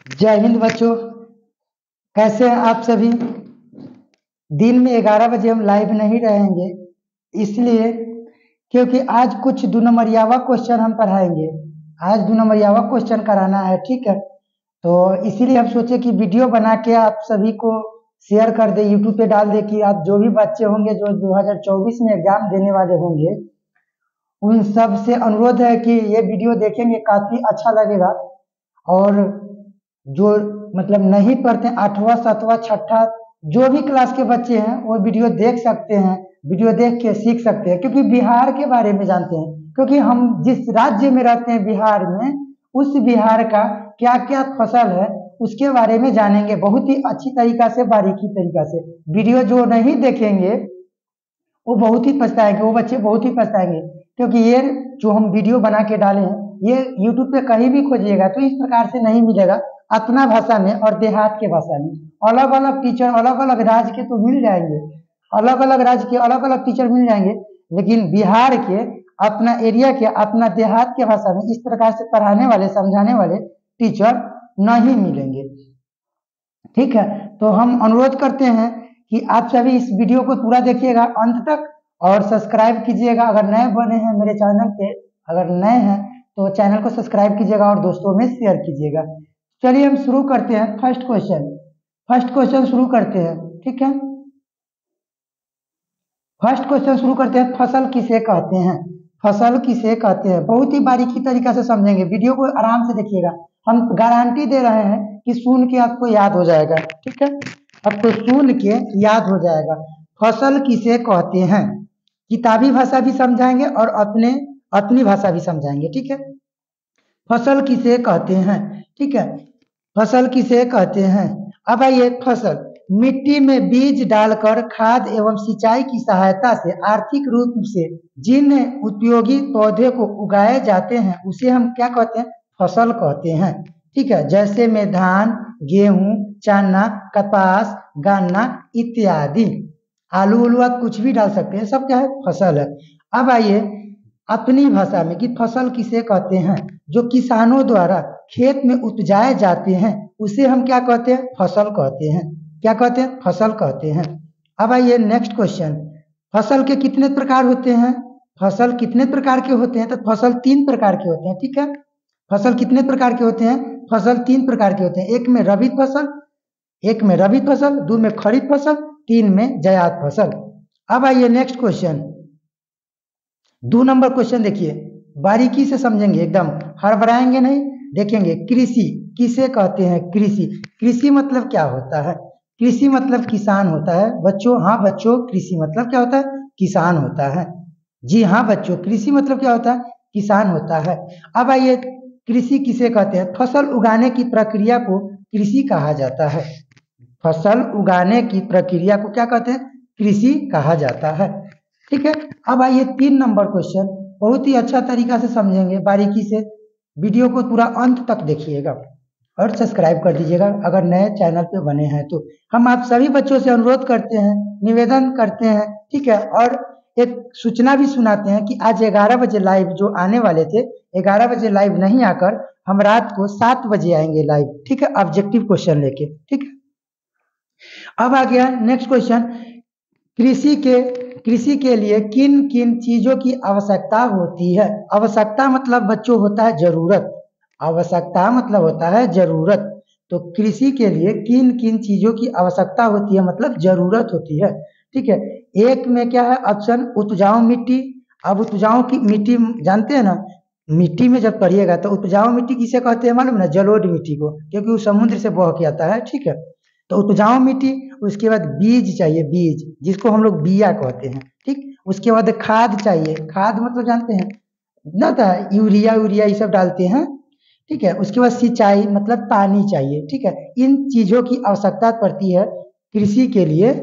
जय हिंद बच्चों। कैसे हैं आप सभी। दिन में 11 बजे हम लाइव नहीं रहेंगे, इसलिए क्योंकि आज कुछ दो नंबरियावा क्वेश्चन हम पढ़ाएंगे। आज दो नंबरियावा क्वेश्चन कराना है, ठीक है। तो इसीलिए हम सोचे कि वीडियो बना के आप सभी को शेयर कर दे, यूट्यूब पे डाल दे कि आप जो भी बच्चे होंगे जो 2024 में एग्जाम देने वाले होंगे, उन सब से अनुरोध है कि ये वीडियो देखेंगे, काफी अच्छा लगेगा। और जो मतलब नहीं पढ़ते, आठवां सातवां छठा जो भी क्लास के बच्चे हैं वो वीडियो देख सकते हैं, वीडियो देख के सीख सकते हैं, क्योंकि बिहार के बारे में जानते हैं। क्योंकि हम जिस राज्य में रहते हैं बिहार में, उस बिहार का क्या क्या फसल है उसके बारे में जानेंगे बहुत ही अच्छी तरीका से, बारीकी तरीका से। वीडियो जो नहीं देखेंगे वो बहुत ही पछताएंगे, वो बच्चे बहुत ही पछताएंगे, क्योंकि ये जो हम वीडियो बना के डाले हैं ये यूट्यूब पे कहीं भी खोजिएगा तो इस प्रकार से नहीं मिलेगा। अपना भाषा में और देहात के भाषा में अलग अलग टीचर, अलग अलग राज्य के तो मिल जाएंगे, अलग अलग राज्य के अलग अलग टीचर मिल जाएंगे, लेकिन बिहार के, अपना एरिया के, अपना देहात के भाषा में इस प्रकार से पढ़ाने वाले, समझाने वाले टीचर नहीं मिलेंगे, ठीक है। तो हम अनुरोध करते हैं कि आप सभी इस वीडियो को पूरा देखिएगा अंत तक और सब्सक्राइब कीजिएगा। अगर नए बने हैं मेरे चैनल पे, अगर नए हैं तो चैनल को सब्सक्राइब कीजिएगा और दोस्तों में शेयर कीजिएगा। चलिए हम शुरू करते हैं। फर्स्ट क्वेश्चन शुरू करते हैं, ठीक है। फर्स्ट क्वेश्चन शुरू करते हैं। फसल किसे कहते हैं? फसल किसे कहते हैं, बहुत ही बारीकी तरीका से समझेंगे, वीडियो को आराम से देखिएगा। हम गारंटी दे रहे हैं कि सुन के आपको याद हो जाएगा, ठीक है। आपको सुन के याद हो जाएगा। फसल किसे कहते हैं, किताबी भाषा भी समझाएंगे और अपनी भाषा भी समझाएंगे, ठीक है। फसल किसे कहते हैं, ठीक है। फसल किसे कहते हैं। अब आइए, फसल मिट्टी में बीज डालकर खाद एवं सिंचाई की सहायता से आर्थिक रूप से जिन उपयोगी पौधे को उगाए जाते हैं उसे हम क्या कहते हैं, फसल कहते हैं, ठीक है। जैसे में धान, गेहूं, चना, कपास, गन्ना इत्यादि। आलू उलू आप कुछ भी डाल सकते हैं, सब क्या है, फसल है। अब आइए अपनी भाषा में कि फसल किसे कहते हैं, जो किसानों द्वारा खेत में उपजाए जाते हैं उसे हम क्या कहते हैं, फसल कहते हैं। क्या कहते हैं, फसल कहते हैं। अब आइए नेक्स्ट क्वेश्चन। फसल के कितने प्रकार होते हैं? फसल कितने प्रकार के होते हैं? तो फसल 3 प्रकार के होते हैं, ठीक है। फसल कितने प्रकार के होते हैं? फसल 3 प्रकार के होते हैं। एक में रबी फसल, 2 में खरीफ फसल, 3 में जायद फसल। अब आइए नेक्स्ट क्वेश्चन, 2 नंबर क्वेश्चन देखिए, बारीकी से समझेंगे, एकदम हड़बड़ाएंगे नहीं, देखेंगे। कृषि किसे कहते हैं? कृषि मतलब क्या होता है? कृषि मतलब किसान होता है बच्चों। हाँ बच्चों, कृषि मतलब क्या होता है, किसान होता है। जी हाँ बच्चों, कृषि मतलब क्या होता है, किसान होता है। अब आइए, कृषि किसे कहते हैं? फसल उगाने की प्रक्रिया को कृषि कहा जाता है। फसल उगाने की प्रक्रिया को क्या कहते हैं, कृषि कहा जाता है, ठीक है। अब आइए 3 नंबर क्वेश्चन, बहुत ही अच्छा तरीका से समझेंगे, बारीकी से। वीडियो को पूरा अंत तक देखिएगा और सब्सक्राइब कर दीजिएगा अगर नए चैनल पे बने हैं तो। हम आप सभी बच्चों से अनुरोध करते हैं, निवेदन करते हैं, ठीक है। और एक सूचना भी सुनाते हैं कि आज 11 बजे लाइव जो आने वाले थे, 11 बजे लाइव नहीं आकर हम रात को 7 बजे आएंगे लाइव, ठीक है, ऑब्जेक्टिव क्वेश्चन लेके, ठीक है। अब आ गया नेक्स्ट क्वेश्चन, कृषि के लिए किन किन चीजों की आवश्यकता होती है? आवश्यकता मतलब बच्चों होता है जरूरत। आवश्यकता मतलब होता है जरूरत। तो कृषि के लिए किन किन चीजों की आवश्यकता होती है, मतलब जरूरत होती है, ठीक है। एक में क्या है ऑप्शन, उपजाऊ मिट्टी। अब उपजाऊ की मिट्टी जानते हैं ना, मिट्टी में जब पढ़िएगा तो उपजाऊ मिट्टी किसे कहते हैं मालूम ना, जलोढ़ मिट्टी को, क्योंकि वो समुद्र से बह के आता है, ठीक है। तो उपजाऊ मिट्टी, उसके बाद बीज चाहिए, बीज जिसको हम लोग बिया कहते हैं, ठीक। उसके बाद खाद चाहिए, खाद मतलब जानते हैं ना, था यूरिया ये सब डालते हैं, ठीक है। उसके बाद सिंचाई मतलब पानी चाहिए, ठीक है। इन चीजों की आवश्यकता पड़ती है कृषि के लिए,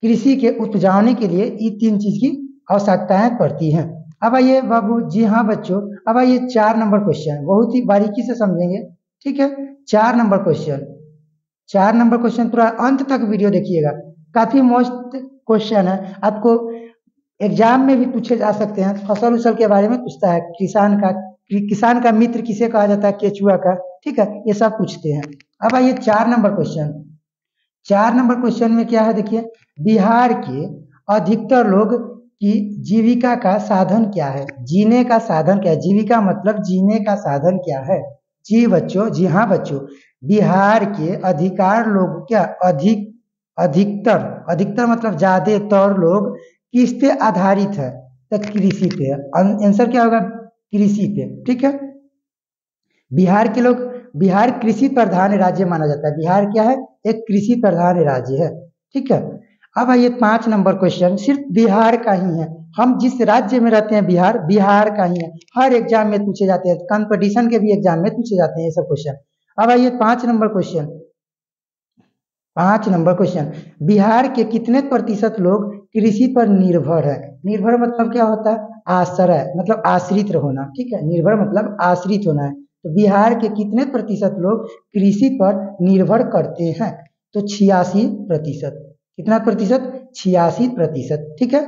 कृषि के उपजाने के लिए ये 3 चीज की आवश्यकताएं पड़ती हैं। अब आइए बाबू, जी हाँ बच्चों, अब आइए 4 नंबर क्वेश्चन, बहुत ही बारीकी से समझेंगे, ठीक है। 4 नंबर क्वेश्चन पूरा अंत तक वीडियो देखिएगा, काफी मस्त क्वेश्चन है, आपको एग्जाम में भी पूछे जा सकते हैं। फसल उसल के बारे में पूछता है, किसान का किसान का मित्र किसे कहा जाता है, केचुआ का। ठीक है, ये सब पूछते हैं। अब आइए 4 नंबर क्वेश्चन। 4 नंबर क्वेश्चन में क्या है, देखिए, बिहार के अधिकतर लोग की जीविका का साधन क्या है। जीने का साधन क्या है, जीविका मतलब जीने का साधन क्या है। जी बच्चों, जी हाँ बच्चों, बिहार के अधिकार लोग क्या, अधिकतर, अधिकतर मतलब ज्यादातर लोग किस पे आधारित है, तो कृषि पे। आंसर क्या होगा, कृषि पे। ठीक है, बिहार के लोग, बिहार कृषि प्रधान राज्य माना जाता है। बिहार क्या है, एक कृषि प्रधान राज्य है। ठीक है, अब आइए 5 नंबर क्वेश्चन, सिर्फ बिहार का ही है। हम जिस राज्य में रहते हैं बिहार, बिहार का ही है। हर एग्जाम में पूछे जाते हैं, कंपटीशन के भी एग्जाम में पूछे जाते हैं ये सब क्वेश्चन। अब आइए 5 number question. 5 number question, Bihar के कितने प्रतिशत लोग कृषि पर निर्भर है। निर्भर मतलब क्या होता है, आश्रय मतलब आश्रित होना। ठीक है, निर्भर मतलब आश्रित होना है। तो बिहार के कितने प्रतिशत लोग कृषि पर निर्भर करते हैं, तो 86%। कितना प्रतिशत, 86%। ठीक है,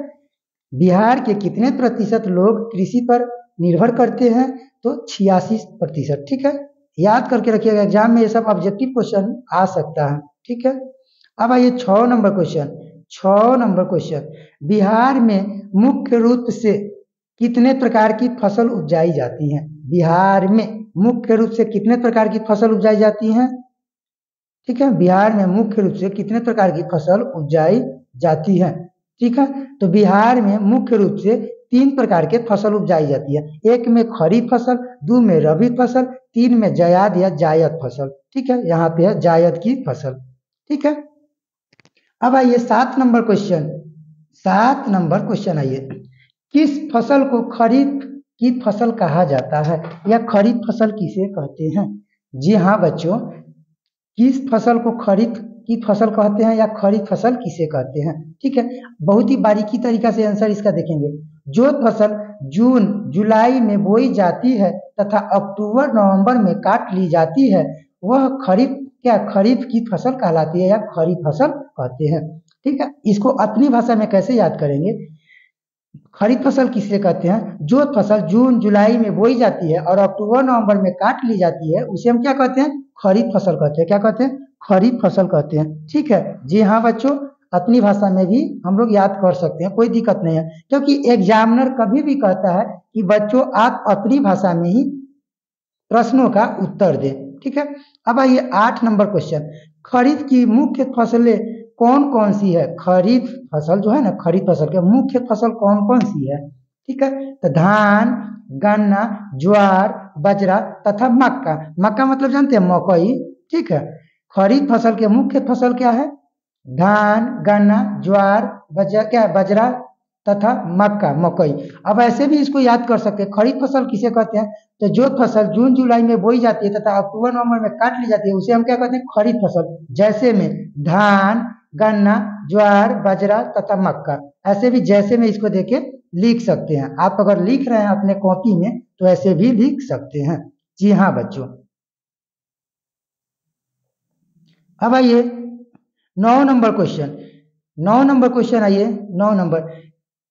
बिहार के कितने प्रतिशत लोग कृषि पर निर्भर करते हैं, तो 86%। ठीक है, याद करके रखिएगा, एग्जाम में ये सब ऑब्जेक्टिव क्वेश्चन आ सकता है। ठीक है, अब आइए 6 number question. 6 number question, Bihar में मुख्य रूप से कितने प्रकार की फसल उपजाई जाती है। बिहार में मुख्य रूप से कितने प्रकार की फसल उपजाई जाती है। ठीक है, बिहार में मुख्य रूप से कितने प्रकार की फसल उपजाई जाती है। ठीक है, तो बिहार में मुख्य रूप से 3 प्रकार के फसल उपजाई जाती है। एक में खरीफ फसल, 2 में रबी फसल, 3 में जायद या जायद फसल। ठीक है, यहाँ पे है जायद की फसल। ठीक है, अब आइए 7 नंबर क्वेश्चन। 7 नंबर क्वेश्चन आइए, किस फसल को खरीफ की फसल कहा जाता है, या खरीफ फसल किसे कहते हैं। जी हाँ बच्चों, किस फसल को खरीफ की फसल कहते हैं, या खरीफ फसल किसे कहते हैं। ठीक है, बहुत ही बारीकी तरीका से आंसर इसका देखेंगे। जो फसल जून जुलाई में बोई जाती है तथा अक्टूबर नवंबर में काट ली जाती है, वह खरीफ क्या, खरीफ की फसल कहलाती है, या खरीफ फसल कहते हैं। ठीक है, इसको अपनी भाषा में कैसे याद करेंगे, खरीफ फसल किसे कहते हैं, जो फसल जून जुलाई में बोई जाती है और अक्टूबर नवंबर में काट ली जाती है, उसे हम क्या कहते हैं, खरीफ फसल कहते हैं। क्या कहते हैं, खरीफ फसल कहते हैं। ठीक है, जी हाँ बच्चों, अपनी भाषा में भी हम लोग याद कर सकते हैं, कोई दिक्कत नहीं है, क्योंकि एग्जामिनर कभी भी कहता है कि बच्चों आप अपनी भाषा में ही प्रश्नों का उत्तर दें। ठीक है, अब आइए 8 नंबर क्वेश्चन, खरीफ की मुख्य फसलें कौन कौन सी है। खरीफ फसल जो है ना, खरीफ फसल के मुख्य फसल कौन कौन सी है। ठीक है, तो धान, गन्ना, ज्वार, बाजरा तथा मक्का। मक्का मतलब जानते हैं, मकई। ठीक है, खरीफ फसल के मुख्य फसल क्या है, धान, गन्ना, ज्वार, बाजरा तथा मक्का, मकई। अब ऐसे भी इसको याद कर सकते हैं, खरीफ फसल किसे कहते हैं, तो जो फसल जून जुलाई में बोई जाती है तथा अक्टूबर नवंबर में काट ली जाती है, उसे हम क्या कहते हैं, खरीफ फसल। जैसे में धान, गन्ना, ज्वार, बाजरा तथा मक्का। ऐसे भी जैसे में इसको देके लिख सकते हैं। आप अगर लिख रहे हैं अपने कॉपी में तो ऐसे भी लिख सकते हैं। जी हाँ बच्चों, अब आइए 9 नंबर क्वेश्चन। 9 नंबर क्वेश्चन आइए,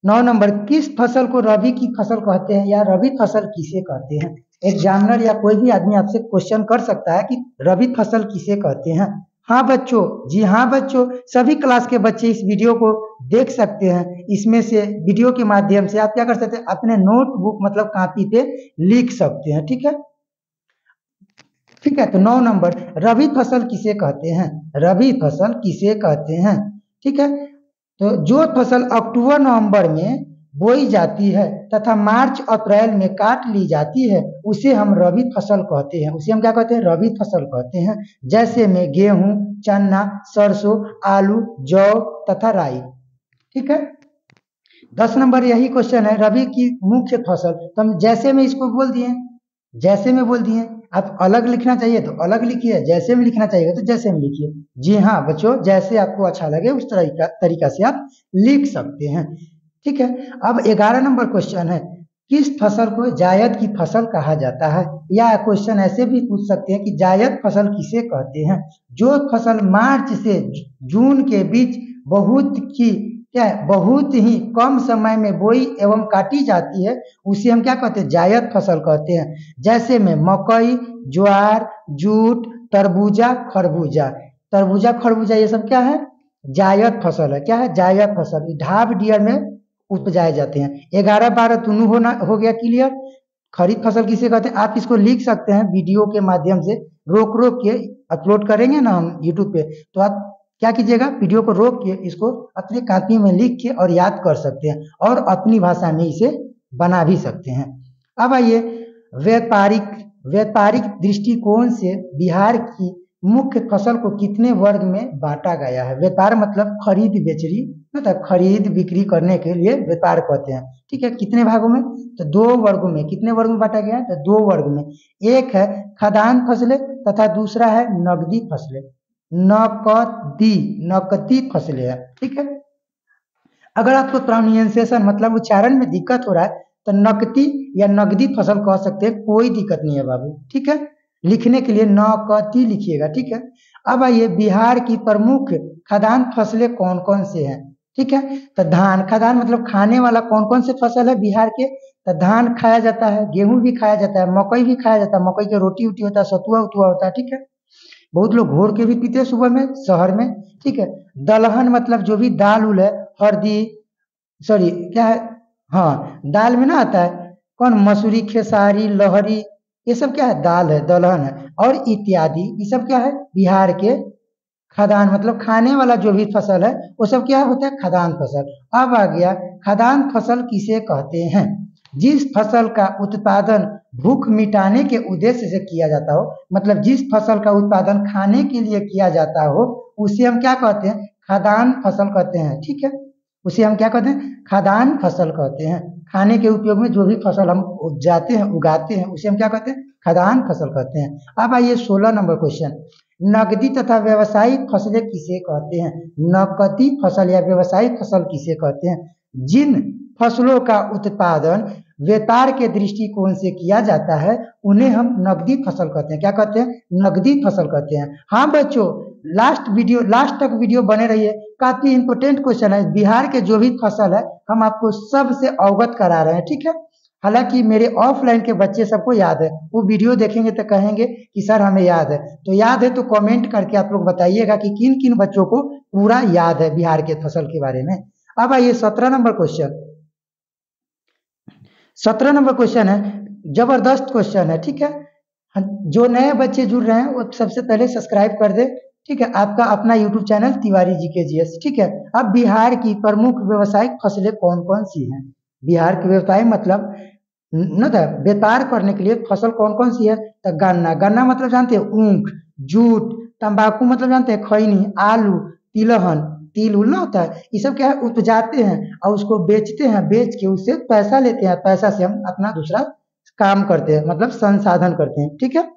9 नंबर, किस फसल को रबी की फसल कहते हैं, या रबी फसल किसे कहते हैं। एग्जामिनर या कोई भी आदमी आपसे क्वेश्चन कर सकता है कि रबी फसल किसे कहते हैं। हाँ बच्चों, जी हाँ बच्चों, सभी क्लास के बच्चे इस वीडियो को देख सकते हैं। इसमें से वीडियो के माध्यम से आप क्या कर सकते हैं, अपने नोटबुक मतलब कॉपी पे लिख सकते हैं। ठीक है, ठीक है, तो 9 नंबर, रबी फसल किसे कहते हैं, रबी फसल किसे कहते हैं। ठीक है, तो जो फसल अक्टूबर नवंबर में बोई जाती है तथा मार्च अप्रैल में काट ली जाती है, उसे हम रबी फसल कहते हैं। उसे हम क्या कहते हैं, रबी फसल कहते हैं। जैसे में गेहूं, चना, सरसों, आलू, जौ तथा राई। ठीक है, 10 नंबर यही क्वेश्चन है, रबी की मुख्य फसल। तो हम जैसे में इसको बोल दिए, जैसे में बोल दिए। आप अलग लिखना चाहिए तो अलग लिखिए, जैसे में लिखना चाहिए तो जैसे में लिखिए। जी हाँ बच्चों, जैसे आपको अच्छा लगे उस तरीका से आप लिख सकते हैं। ठीक है, अब 11 नंबर क्वेश्चन है, किस फसल को जायद की फसल कहा जाता है। या क्वेश्चन ऐसे भी पूछ सकते हैं कि जायद फसल किसे कहते हैं, जो फसल मार्च से जून के बीच बहुत की क्या है, बहुत ही कम समय में बोई एवं काटी जाती है, उसे हम क्या कहते हैं, जायद फसल कहते हैं। जैसे में मकई, ज्वार, जूट, तरबूजा, खरबूजा। तरबूजा, खरबूजा ये सब क्या है, जायद फसल है। क्या है, जायद फसल। ढाब डियर में उपजाए जाते हैं। 11 12 दोनों हो गया क्लियर। खरीफ फसल किसे कहते हैं, आप इसको लिख सकते हैं वीडियो के माध्यम से, रोक रोक के अपलोड करेंगे ना हम यूट्यूब पे, तो आप क्या कीजिएगा, वीडियो को रोक के इसको अपनी कॉपी में लिख के और याद कर सकते हैं, और अपनी भाषा में इसे बना भी सकते हैं। अब आइए, व्यापारिक व्यापारिक दृष्टिकोण से बिहार की मुख्य फसल को कितने वर्ग में बांटा गया है। व्यापार मतलब खरीद बेचरी, मतलब खरीद बिक्री करने के लिए व्यापार कहते हैं। ठीक है, कितने भागों में, तो 2 वर्गों में। कितने वर्ग में बांटा गया है, तो 2 वर्ग में। एक है खाद्यान्न फसलें तथा दूसरा है नकदी फसलें। नकदी फसलें है। ठीक है, अगर आपको प्रोनाउंसिएशन मतलब उच्चारण में दिक्कत हो रहा है तो नकदी या नगदी फसल कह सकते हैं, कोई दिक्कत नहीं है बाबू। ठीक है, लिखने के लिए नकदी लिखिएगा। ठीक है, अब आइए, बिहार की प्रमुख खाद्यान्न फसलें कौन कौन से हैं। ठीक है, तो धान, खाद्यान्न मतलब खाने वाला कौन कौन से फसल है बिहार के, तो धान खाया जाता है, गेहूं भी खाया जाता है, मकई भी खाया जाता है, मकई की रोटी उटी होता है, सतुआ उतुआ होता है। ठीक है, बहुत लोग घोर के भी पीते हैं सुबह में शहर में। ठीक है, दलहन मतलब जो भी दाल उल है, हल्दी, सॉरी क्या है, हाँ दाल में ना आता है कौन, मसूरी, खेसारी, लहरी, ये सब क्या है, दाल है, दलहन है, और इत्यादि। ये सब क्या है, बिहार के खाद्यान्न मतलब खाने वाला जो भी फसल है वो सब क्या होता है, खाद्यान्न फसल। अब आ गया, खाद्यान्न फसल किसे कहते हैं, जिस फसल का उत्पादन भूख मिटाने के उद्देश्य से किया जाता हो, मतलब जिस फसल का उत्पादन खाने के लिए किया जाता हो, उसे हम क्या कहते हैं, खाद्यान्न फसल कहते हैं। ठीक है, उसे हम क्या कहते हैं, खाद्यान्न फसल कहते हैं। खाने के उपयोग में जो भी फसल हम उगाते हैं उसे हम क्या कहते हैं, खाद्यान्न फसल कहते हैं। अब आइए 16 नंबर क्वेश्चन, नकदी तथा व्यावसायिक फसलें किसे कहते हैं। नकदी फसल या व्यावसायिक फसल किसे कहते हैं, जिन फसलों का उत्पादन व्यापार के दृष्टिकोण से किया जाता है उन्हें हम नकदी फसल कहते हैं। क्या कहते हैं, नकदी फसल कहते हैं। हाँ बच्चों, लास्ट तक वीडियो बने रहिए, काफी इंपोर्टेंट क्वेश्चन है। बिहार के जो भी फसल है हम आपको सबसे अवगत करा रहे हैं। ठीक है, हालांकि मेरे ऑफलाइन के बच्चे सबको याद है, वो वीडियो देखेंगे तो कहेंगे कि सर हमें याद है। तो याद है तो कमेंट करके आप लोग बताइएगा कि किन किन बच्चों को पूरा याद है बिहार के फसल के बारे में। अब आइए 17 नंबर क्वेश्चन। 17 नंबर क्वेश्चन है, जबरदस्त क्वेश्चन है। ठीक है, जो नए बच्चे जुड़ रहे हैं वो सबसे पहले सब्सक्राइब कर दे। ठीक है, आपका अपना यूट्यूब चैनल तिवारी जी के जीएस। ठीक है, अब बिहार की प्रमुख व्यावसायिक फसलें कौन कौन सी हैं। बिहार के व्यवसाय मतलब न था, व्यापार करने के लिए फसल कौन कौन सी है, तो गन्ना, गन्ना मतलब जानते हैं ऊख, जूट, तंबाकू मतलब जानते हैं खैनी, आलू, तिलहन, तिल उल ना होता है, ये सब क्या है, उपजाते हैं और उसको बेचते हैं, बेच के उससे पैसा लेते हैं, पैसा से हम अपना दूसरा काम करते हैं, मतलब संसाधन करते हैं। ठीक है,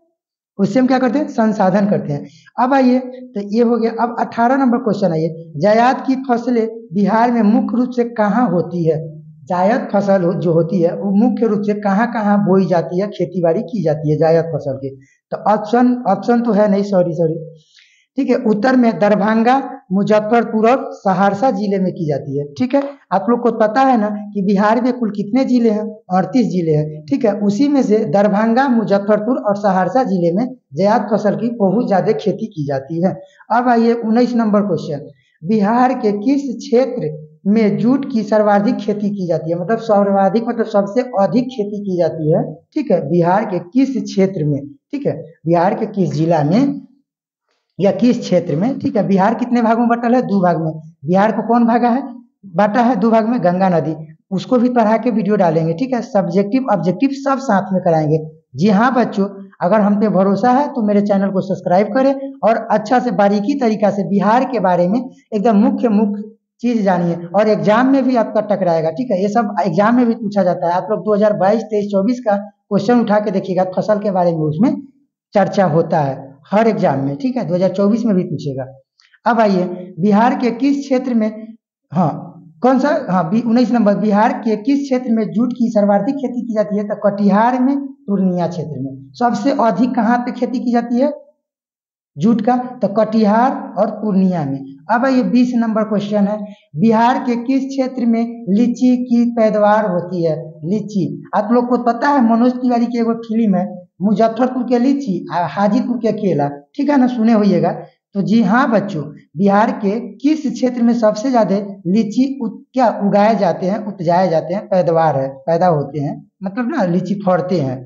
उससे हम क्या करते हैं, संसाधन करते हैं। अब आइए, तो ये हो गया। अब 18 नंबर क्वेश्चन आइए, जायद की फसलें बिहार में मुख्य रूप से कहाँ होती है। जायद फसल जो होती है वो मुख्य रूप से कहाँ कहाँ बोई जाती है, खेती बाड़ी की जाती है जायद फसल की। तो ऑप्शन तो है नहीं, सॉरी। ठीक है, उत्तर में दरभंगा, मुजफ्फरपुर और सहरसा जिले में की जाती है। ठीक है, आप लोग को पता है ना कि बिहार में कुल कितने जिले हैं, 38 जिले हैं। ठीक है, उसी में से दरभंगा, मुजफ्फरपुर और सहरसा जिले में जायद फसल की बहुत ज्यादा खेती की जाती है। अब आइए 19 नंबर क्वेश्चन, बिहार के किस क्षेत्र में जूट की सर्वाधिक खेती की जाती है, मतलब सर्वाधिक मतलब सबसे अधिक खेती की जाती है। ठीक है, बिहार के किस क्षेत्र में, ठीक है, बिहार के किस जिला में या किस क्षेत्र में। ठीक है, बिहार कितने भागों में बटल है, 2 भाग में। बिहार को कौन भागा है, बांटा है 2 भाग में, गंगा नदी, उसको भी पढ़ा के वीडियो डालेंगे। ठीक है, सब्जेक्टिव ऑब्जेक्टिव सब साथ में कराएंगे। जी हाँ बच्चों, अगर हम पे भरोसा है तो मेरे चैनल को सब्सक्राइब करें और अच्छा से बारीकी तरीका से बिहार के बारे में एकदम मुख्य चीज जानिए, और एग्जाम में भी आपका टकराएगा। ठीक है, ये सब एग्जाम में भी पूछा जाता है। आप लोग 2022, 23, 24 का क्वेश्चन उठा के देखिएगा, फसल के बारे में उसमें चर्चा होता है हर एग्जाम में। ठीक है, 2024 में भी पूछेगा। अब आइए, बिहार के किस क्षेत्र में, हाँ कौन सा, हाँ 19 नंबर, बिहार के किस क्षेत्र में जूट की सर्वाधिक खेती की जाती है, तो कटिहार में, पूर्णिया क्षेत्र में। सबसे अधिक कहाँ पे खेती की जाती है, जूट का, तो कटिहार और पूर्णिया में। अब ये 20 नंबर क्वेश्चन है, बिहार के किस क्षेत्र में लीची की पैदावार होती है? लीची, आप लोग को पता है मनोज तिवारी की एक फिल्म है मुजफ्फरपुर के लीची हाजीपुर के केला, ठीक है ना, सुने होइएगा। तो जी हाँ बच्चों, बिहार के किस क्षेत्र में सबसे ज्यादा लीची क्या उगाए जाते हैं, उपजाए जाते हैं, पैदावार है, पैदा होते हैं, मतलब ना लीची फड़ते हैं?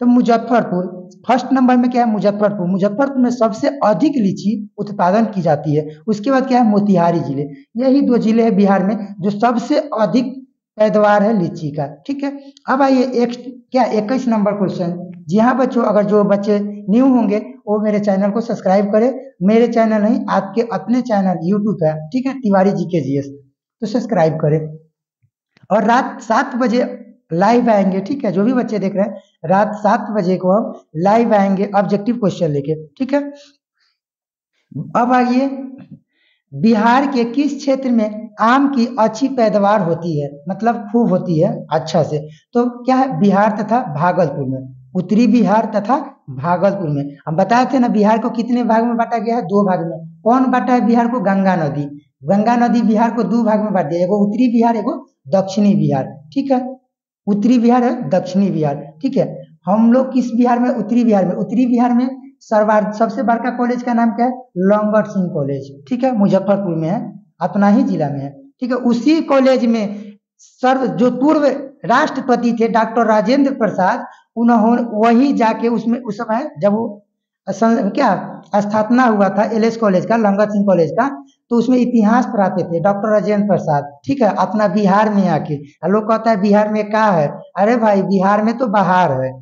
तो मुजफ्फरपुर फर्स्ट नंबर में क्या है, मुजफ्फरपुर। मुजफ्फरपुर में सबसे अधिक लीची उत्पादन की जाती है। उसके बाद क्या है, मोतिहारी जिले। यही दो जिले हैं बिहार में जो सबसे अधिक पैदावार है लीची का, ठीक है। अब आइए एक क्या 21 नंबर क्वेश्चन। जी हाँ बच्चों, अगर जो बच्चे न्यू होंगे वो मेरे चैनल को सब्सक्राइब करें। मेरे चैनल नहीं, आपके अपने चैनल यूट्यूब है, ठीक है, तिवारी GKGS, तो सब्सक्राइब करें। और रात 7 बजे लाइव आएंगे, ठीक है, जो भी बच्चे देख रहे हैं रात 7 बजे को हम लाइव आएंगे ऑब्जेक्टिव क्वेश्चन लेके, ठीक है। अब आइए, बिहार के किस क्षेत्र में आम की अच्छी पैदावार होती है, मतलब खूब होती है अच्छा से? तो क्या है, बिहार तथा भागलपुर में, उत्तरी बिहार तथा भागलपुर में। हम बताए थे ना बिहार को कितने भाग में बांटा गया है, 2 भाग में। कौन बांटा है बिहार को? गंगा नदी। गंगा नदी बिहार को 2 भाग में बांट दिया, एगो उत्तरी बिहार, एगो दक्षिणी बिहार, ठीक है। उत्तरी बिहार है, दक्षिणी बिहार, ठीक है। हम लोग किस बिहार में? उत्तरी बिहार में। उत्तरी बिहार में सबसे बड़का कॉलेज का नाम क्या है? लंगट सिंह कॉलेज, ठीक है, मुजफ्फरपुर में है, अपना ही जिला में है, ठीक है। उसी कॉलेज में जो पूर्व राष्ट्रपति थे डॉक्टर राजेंद्र प्रसाद, उन्होंने वही जाके उसमें उस समय जब वो क्या स्थापना हुआ था LS कॉलेज का, लंगट सिंह कॉलेज का, तो उसमें इतिहास पढ़ाते थे डॉक्टर राजेंद्र प्रसाद, ठीक है, अपना बिहार में आके। लोग कहता है बिहार में क्या है? अरे भाई बिहार में तो बाहर है।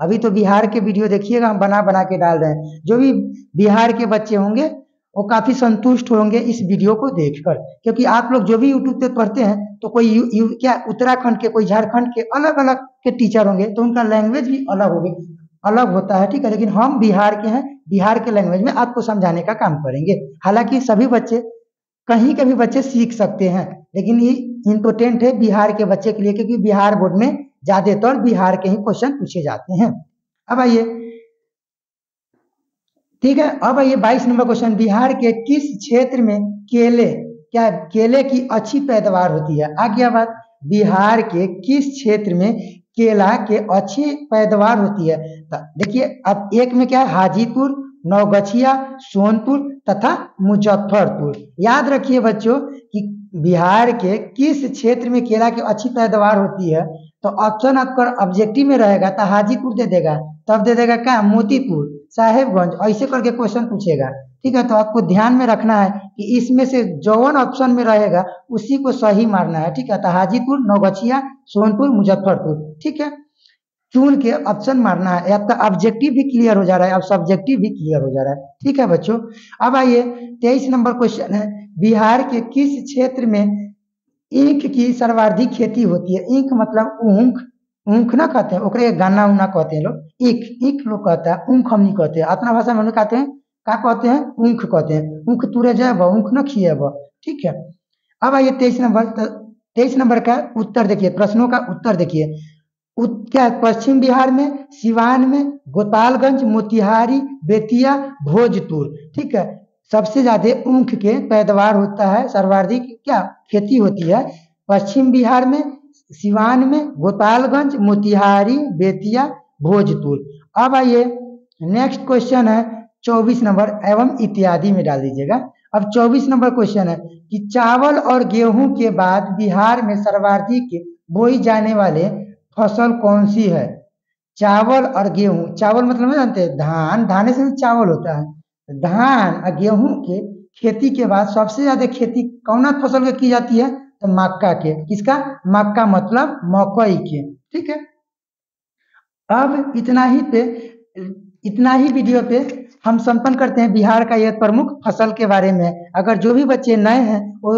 अभी तो बिहार के वीडियो देखिएगा, हम बना बना के डाल रहे हैं। जो भी बिहार के बच्चे होंगे वो काफी संतुष्ट होंगे इस वीडियो को देखकर, क्योंकि आप लोग जो भी यूट्यूब पे पढ़ते हैं तो कोई क्या उत्तराखंड के, कोई झारखंड के, अलग अलग के टीचर होंगे, तो उनका लैंग्वेज भी अलग होता है, ठीक है। लेकिन हम बिहार के हैं, बिहार के लैंग्वेज में आपको समझाने का काम करेंगे। हालांकि सभी बच्चे, कहीं के भी बच्चे सीख सकते हैं, लेकिन ये इम्पोर्टेंट है बिहार के बच्चे के लिए, क्योंकि बिहार बोर्ड में ज्यादातर बिहार के ही क्वेश्चन पूछे जाते हैं। अब आइए, ठीक है, अब आइए 22 नंबर क्वेश्चन। बिहार के किस क्षेत्र में केले की अच्छी पैदावार होती है? आ गया बात, बिहार के किस क्षेत्र में केला के अच्छी पैदावार होती है? देखिए अब एक में क्या है, हाजीपुर, नवगछिया, सोनपुर तथा मुजफ्फरपुर। याद रखिए बच्चों कि बिहार के किस क्षेत्र में केला की अच्छी पैदावार होती है, तो ऑप्शन आपका ऑब्जेक्टिव में रहेगा तो हाजीपुर दे देगा, तब दे देगा क्या, मोतीपुर, साहेबगंज, ऐसे करके क्वेश्चन पूछेगा, ठीक है। तो आपको ध्यान में रखना है कि इसमें से जौन ऑप्शन में रहेगा उसी को सही मारना है, ठीक है। तो हाजीपुर, नवगछिया, सोनपुर, मुजफ्फरपुर, ठीक है, चुन के ऑप्शन मारना है। आपका ऑब्जेक्टिव भी क्लियर हो जा रहा है, अब सब्जेक्टिव भी क्लियर हो जा रहा है, ठीक है बच्चों। अब आइए 23 नंबर क्वेश्चन है, बिहार के किस क्षेत्र में ईख की सर्वाधिक खेती होती है? ईख मतलब ऊख, ऊख ना कहते हैं, ओकरे गाना उना कहते हैं लोग, ईख ईख लोग कहता है, ऊख हम नहीं कहते हैं, अपना भाषा में हम कहते हैं, क्या कहते हैं, ऊख कहते हैं। ऊख तुरे जाए ऊख न खिए, ठीक है। अब आइए 23 नंबर का उत्तर देखिए, प्रश्नों का उत्तर देखिए। क्या पश्चिम बिहार में, सिवान में, गोपालगंज, मोतिहारी, बेतिया, भोजपुर, ठीक है। सबसे ज्यादा ऊख के पैदावार होता है, सर्वाधिक क्या खेती होती है? पश्चिम बिहार में, सिवान में, गोपालगंज, मोतिहारी, बेतिया, भोजपुर। अब आइए नेक्स्ट क्वेश्चन है 24 नंबर, एवं इत्यादि में डाल दीजिएगा। अब 24 नंबर क्वेश्चन है कि चावल और गेहूं के बाद बिहार में सर्वाधिक बोई जाने वाले फसल कौन सी है? चावल और गेहूं, चावल मतलब नहीं जानते, धान, धाने से चावल होता है। धान और गेहूं के खेती के बाद सबसे ज्यादा खेती कौन फसल की जाती है? तो मक्का के। किसका? मक्का मतलब मकई के, ठीक है। अब इतना ही वीडियो पे हम संपन्न करते हैं बिहार का यह प्रमुख फसल के बारे में। अगर जो भी बच्चे नए हैं वो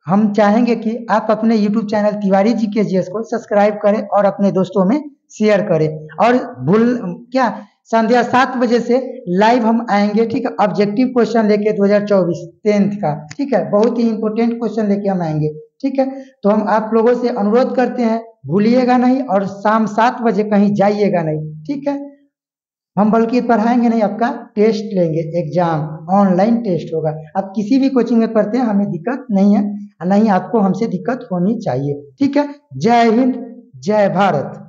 हम चाहेंगे कि आप अपने YouTube चैनल तिवारी GKGS को सब्सक्राइब करें और अपने दोस्तों में शेयर करें। और क्या संध्या 7 बजे से लाइव हम आएंगे, ठीक है, ऑब्जेक्टिव क्वेश्चन लेके 2024 10th का, ठीक है, बहुत ही इंपॉर्टेंट क्वेश्चन लेके हम आएंगे, ठीक है। तो हम आप लोगों से अनुरोध करते हैं, भूलिएगा नहीं और शाम 7 बजे कहीं जाइएगा नहीं, ठीक है। हम बल्कि पढ़ाएंगे नहीं, आपका टेस्ट लेंगे, एग्जाम ऑनलाइन टेस्ट होगा। आप किसी भी कोचिंग में पढ़ते हैं, हमें दिक्कत नहीं है, नहीं आपको हमसे दिक्कत होनी चाहिए। ठीक है, जय हिंद, जय भारत।